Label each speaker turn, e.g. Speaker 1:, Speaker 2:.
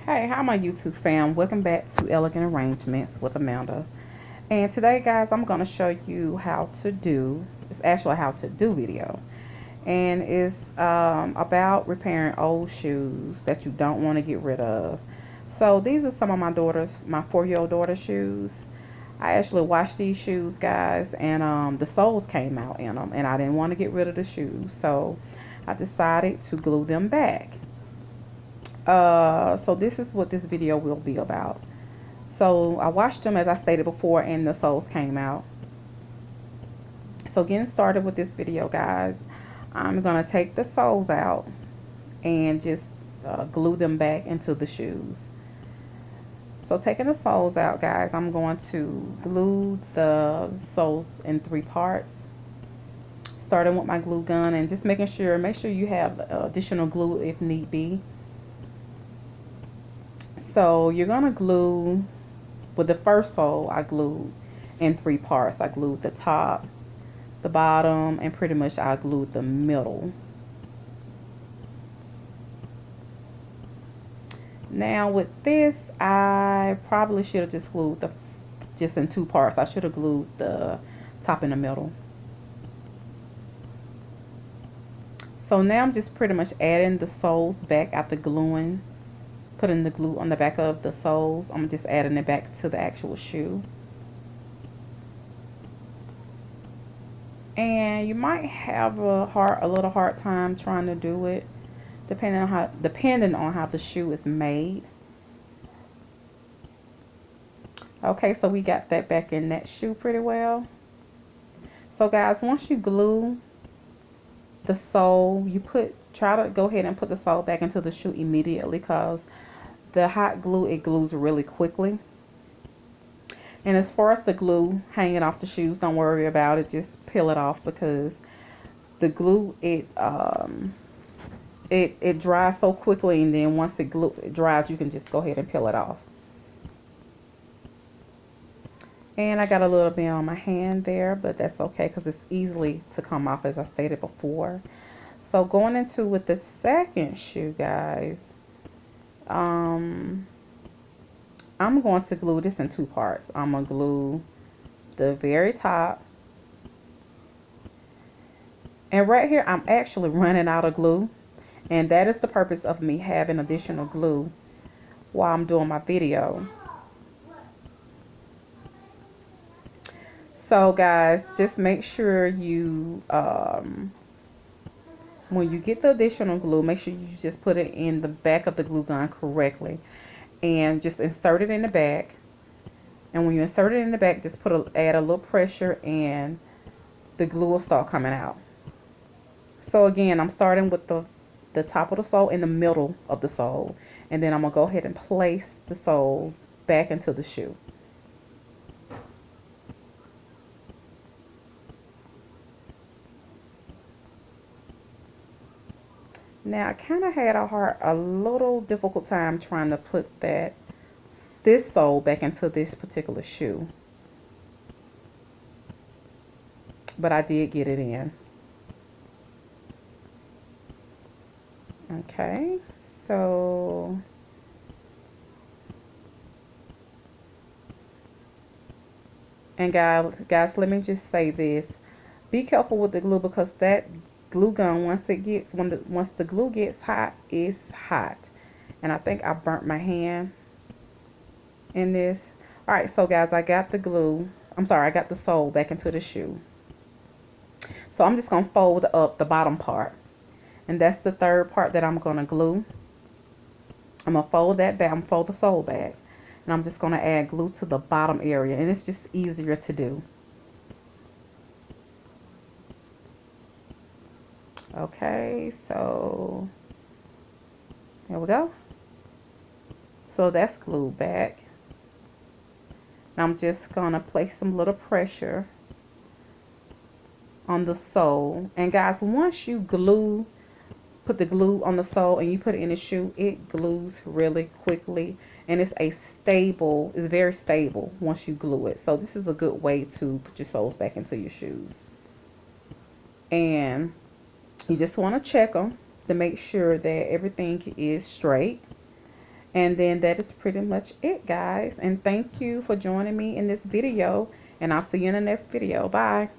Speaker 1: Hey, hi my YouTube fam. Welcome back to Elegant Arrangements with Amanda. And today guys, I'm going to show you how to do, it's actually a how to do video. And it's about repairing old shoes that you don't want to get rid of. So these are some of my daughter's, my 4-year-old daughter's shoes. I actually washed these shoes guys, and the soles came out in them, and I didn't want to get rid of the shoes. So I decided to glue them back. So this is what this video will be about. So I washed them as I stated before, and the soles came out. So getting started with this video guys, I'm gonna take the soles out and just glue them back into the shoes. So taking the soles out guys, I'm going to glue the soles in 3 parts, starting with my glue gun and just make sure you have additional glue if need be. So you're gonna glue with the first sole. I glued in 3 parts. I glued the top, the bottom, and pretty much I glued the middle. Now with this, I probably should have just glued just in 2 parts. I should have glued the top and the middle. So now I'm just pretty much adding the soles back after gluing, putting the glue on the back of the soles. I'm just adding it back to the actual shoe. And you might have a little hard time trying to do it, depending on how the shoe is made. Okay, so we got that back in that shoe pretty well. So guys, once you glue the sole, try to go ahead and put the sole back into the shoe immediately, because the hot glue, it glues really quickly. And as far as the glue hanging off the shoes, don't worry about it. Just peel it off, because the glue, it dries so quickly, and then once it dries, you can just go ahead and peel it off. And I got a little bit on my hand there, but that's okay because it's easily to come off, as I stated before. So going into with the second shoe guys, I'm going to glue this in 2 parts. I'm going to glue the very top. And right here, I'm actually running out of glue. And that is the purpose of me having additional glue while I'm doing my video. So guys, just make sure you, when you get the additional glue, make sure you just put it in the back of the glue gun correctly. And just insert it in the back. And when you insert it in the back, just add a little pressure, and the glue will start coming out. So again, I'm starting with the top of the sole in the middle of the sole, and then I'm gonna go ahead and place the sole back into the shoe. Now I kind of had a little difficult time trying to put this sole back into this particular shoe, but I did get it in. Okay, so and guys, let me just say this: be careful with the glue, because that glue gun, once the glue gets hot, it's hot. And I think I burnt my hand in this. All right, so guys, I got the sole back into the shoe. So I'm just gonna fold up the bottom part, and that's the third part that I'm gonna glue. I'm gonna fold that back. I'm gonna fold the sole back, and I'm just gonna add glue to the bottom area, and it's just easier to do. Okay, so there we go. So that's glued back. And I'm just gonna place some little pressure on the sole. And guys, once you put the glue on the sole and you put it in the shoe, it glues really quickly, and it's very stable once you glue it. So this is a good way to put your soles back into your shoes. And you just want to check them to make sure that everything is straight. And then that is pretty much it, guys. And thank you for joining me in this video. And I'll see you in the next video. Bye.